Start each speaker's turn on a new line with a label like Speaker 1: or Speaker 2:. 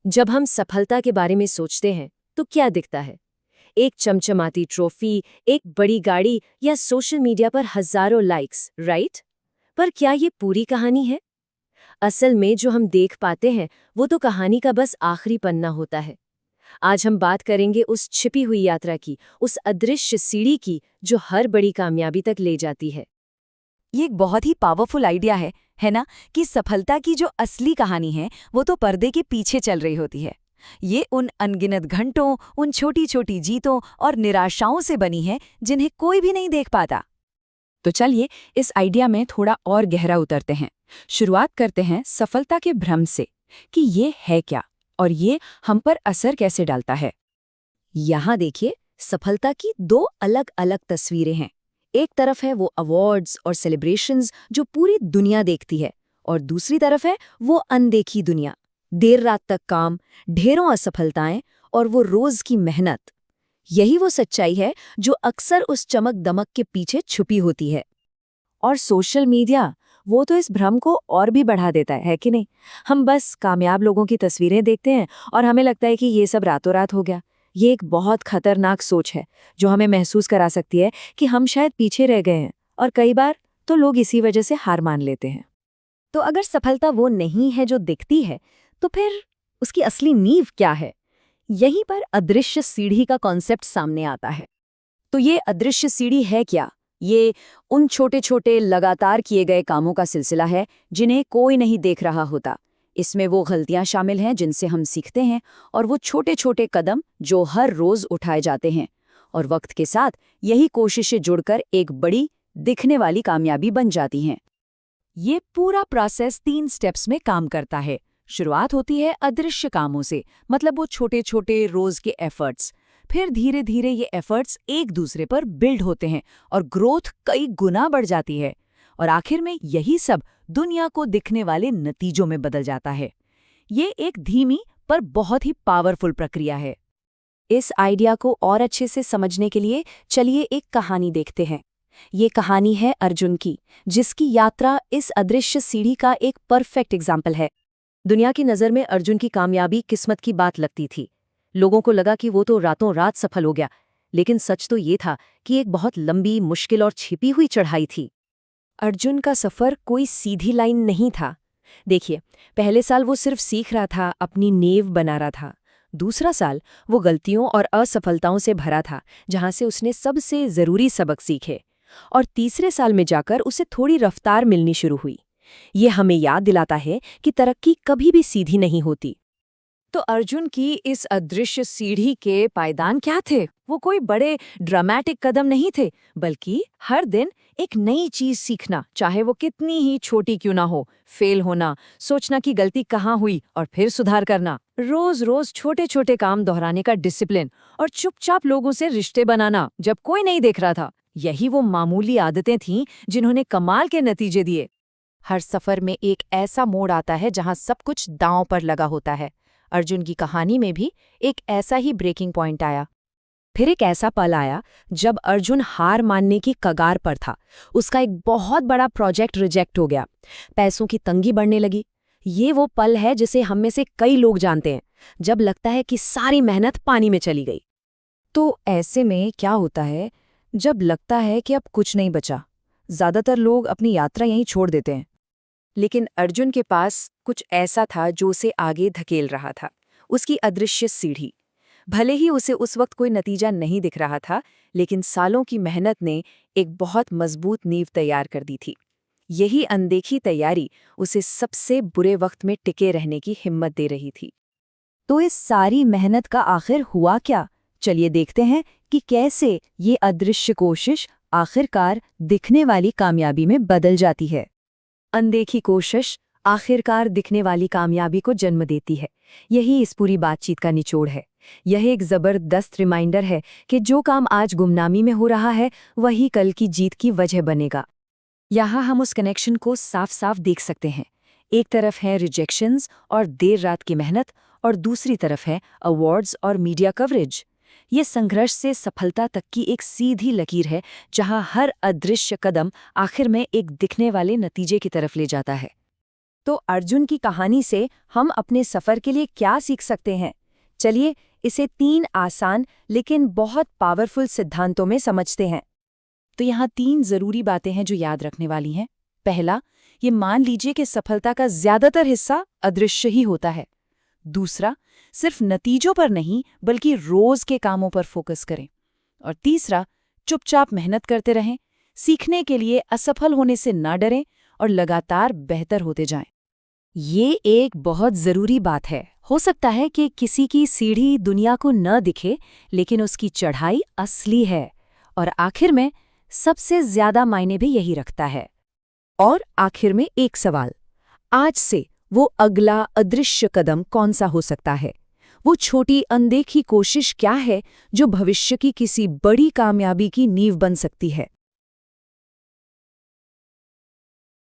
Speaker 1: जब हम सफलता के बारे में सोचते हैं तो क्या दिखता है? एक चमचमाती ट्रॉफी, एक बड़ी गाड़ी या सोशल मीडिया पर हजारों लाइक्स, राइट? पर क्या ये पूरी कहानी है? असल में जो हम देख पाते हैं वो तो कहानी का बस आखिरी पन्ना होता है। आज हम बात करेंगे उस छिपी हुई यात्रा की, उस अदृश्य सीढ़ी की जो हर बड़ी कामयाबी तक ले जाती है।
Speaker 2: ये एक बहुत ही पावरफुल आइडिया है ना? कि सफलता की जो असली कहानी है वो तो पर्दे के पीछे चल रही होती है। ये उन अनगिनत घंटों, उन छोटी छोटी जीतों और निराशाओं से बनी है जिन्हें कोई भी नहीं देख पाता। तो चलिए इस आइडिया में थोड़ा और गहरा उतरते हैं। शुरुआत करते हैं सफलता के भ्रम से कि ये है क्या और ये हम पर असर कैसे डालता है।
Speaker 1: यहाँ देखिए, सफलता की दो अलग अलग तस्वीरें हैं। एक तरफ है वो अवार्ड्स और सेलिब्रेशंस जो पूरी दुनिया देखती है, और दूसरी तरफ है वो अनदेखी दुनिया, देर रात तक काम, ढेरों असफलताएं और वो रोज की मेहनत। यही वो सच्चाई है जो अक्सर उस चमक दमक के पीछे छुपी होती है। और सोशल मीडिया, वो तो इस भ्रम को और भी बढ़ा देता है कि नहीं? हम बस कामयाब लोगों की तस्वीरें देखते हैं और हमें लगता है कि ये सब रातों रात हो गया। ये एक बहुत खतरनाक सोच है जो हमें महसूस करा सकती है कि हम शायद पीछे रह गए हैं, और कई बार तो लोग इसी वजह से हार मान लेते हैं। तो अगर सफलता वो नहीं है जो दिखती है, तो फिर उसकी असली नींव क्या है? यहीं पर अदृश्य सीढ़ी का कॉन्सेप्ट सामने आता है। तो ये अदृश्य सीढ़ी है क्या? ये उन छोटे छोटे लगातार किए गए कामों का सिलसिला है जिन्हें कोई नहीं देख रहा होता। इसमें वो गलतियां शामिल हैं जिनसे हम सीखते हैं, और वो छोटे छोटे कदम जो हर रोज उठाए जाते हैं। और वक्त के साथ यही कोशिशें जुड़कर एक बड़ी, दिखने वाली कामयाबी बन जाती हैं।
Speaker 2: ये पूरा प्रोसेस 3 स्टेप्स में काम करता है। शुरुआत होती है अदृश्य कामों से, मतलब वो छोटे छोटे रोज के एफर्ट्स। फिर धीरे धीरे ये एफर्ट्स एक दूसरे पर बिल्ड होते हैं और ग्रोथ कई गुना बढ़ जाती है। और आखिर में यही सब दुनिया को दिखने वाले नतीजों में बदल जाता है। ये एक धीमी पर बहुत ही पावरफुल प्रक्रिया है।
Speaker 1: इस आइडिया को और अच्छे से समझने के लिए चलिए एक कहानी देखते हैं। ये कहानी है अर्जुन की, जिसकी यात्रा इस अदृश्य सीढ़ी का एक परफेक्ट एग्जाम्पल है। दुनिया की नज़र में अर्जुन की कामयाबी किस्मत की बात लगती थी। लोगों को लगा कि वो तो रातों रात सफल हो गया, लेकिन सच तो ये था कि एक बहुत लंबी, मुश्किल और छिपी हुई चढ़ाई थी। अर्जुन का सफ़र कोई सीधी लाइन नहीं था। देखिए, पहले साल वो सिर्फ सीख रहा था, अपनी नींव बना रहा था। दूसरा साल वो गलतियों और असफलताओं से भरा था, जहां से उसने सबसे ज़रूरी सबक सीखे। और तीसरे साल में जाकर उसे थोड़ी रफ्तार मिलनी शुरू हुई। ये हमें याद दिलाता है कि तरक्की कभी भी सीधी नहीं होती।
Speaker 2: तो अर्जुन की इस अदृश्य सीढ़ी के पायदान क्या थे? वो कोई बड़े ड्रामेटिक कदम नहीं थे, बल्कि हर दिन एक नई चीज सीखना, चाहे वो कितनी ही छोटी क्यों ना हो। फेल होना, सोचना कि गलती कहाँ हुई और फिर सुधार करना, रोज रोज छोटे छोटे काम दोहराने का डिसिप्लिन, और चुपचाप लोगों से रिश्ते बनाना जब कोई नहीं देख रहा था। यही वो मामूली आदतें थीं जिन्होंने कमाल के नतीजे दिए। हर सफर में एक ऐसा मोड़ आता है जहां सब कुछ दांव पर लगा होता है। अर्जुन की कहानी में भी एक ऐसा ही ब्रेकिंग पॉइंट आया।
Speaker 1: फिर एक ऐसा पल आया जब अर्जुन हार मानने की कगार पर था। उसका एक बहुत बड़ा प्रोजेक्ट रिजेक्ट हो गया। पैसों की तंगी बढ़ने लगी। ये वो पल है जिसे हम में से कई लोग जानते हैं, जब लगता है कि सारी मेहनत पानी में चली गई।
Speaker 2: तो ऐसे में क्या होता है जब लगता है कि अब कुछ नहीं बचा? ज्यादातर लोग अपनी यात्रा यहीं छोड़ देते हैं।
Speaker 1: लेकिन अर्जुन के पास कुछ ऐसा था जो उसे आगे धकेल रहा था, उसकी अदृश्य सीढ़ी। भले ही उसे उस वक्त कोई नतीजा नहीं दिख रहा था, लेकिन सालों की मेहनत ने एक बहुत मजबूत नींव तैयार कर दी थी। यही अनदेखी तैयारी उसे सबसे बुरे वक्त में टिके रहने की हिम्मत दे रही थी।
Speaker 2: तो इस सारी मेहनत का आखिर हुआ क्या? चलिए देखते हैं कि कैसे ये अदृश्य कोशिश आखिरकार दिखने वाली कामयाबी में बदल जाती है।
Speaker 1: अनदेखी कोशिश आखिरकार दिखने वाली कामयाबी को जन्म देती है। यही इस पूरी बातचीत का निचोड़ है। यह एक जबरदस्त रिमाइंडर है कि जो काम आज गुमनामी में हो रहा है, वही कल की जीत की वजह बनेगा। यहाँ हम उस कनेक्शन को साफ साफ देख सकते हैं। एक तरफ है रिजेक्शंस और देर रात की मेहनत, और दूसरी तरफ है अवार्ड्स और मीडिया कवरेज। ये संघर्ष से सफलता तक की एक सीधी लकीर है, जहां हर अदृश्य कदम आखिर में एक दिखने वाले नतीजे की तरफ ले जाता है। तो अर्जुन की कहानी से हम अपने सफर के लिए क्या सीख सकते हैं? चलिए इसे 3 आसान लेकिन बहुत पावरफुल सिद्धांतों में समझते हैं।
Speaker 2: तो यहाँ 3 जरूरी बातें हैं जो याद रखने वाली हैं। पहला, ये मान लीजिए कि सफलता का ज्यादातर हिस्सा अदृश्य ही होता है। दूसरा, सिर्फ नतीजों पर नहीं बल्कि रोज के कामों पर फोकस करें। और तीसरा, चुपचाप मेहनत करते रहें, सीखने के लिए असफल होने से ना डरें और लगातार बेहतर होते जाएं।
Speaker 1: ये एक बहुत जरूरी बात है। हो सकता है कि किसी की सीढ़ी दुनिया को न दिखे, लेकिन उसकी चढ़ाई असली है। और आखिर में सबसे ज्यादा मायने भी यही रखता है। और आखिर में एक सवाल, आज से वो अगला अदृश्य कदम कौन सा हो सकता है? वो छोटी अनदेखी कोशिश क्या है जो भविष्य की किसी बड़ी कामयाबी की नींव बन सकती है?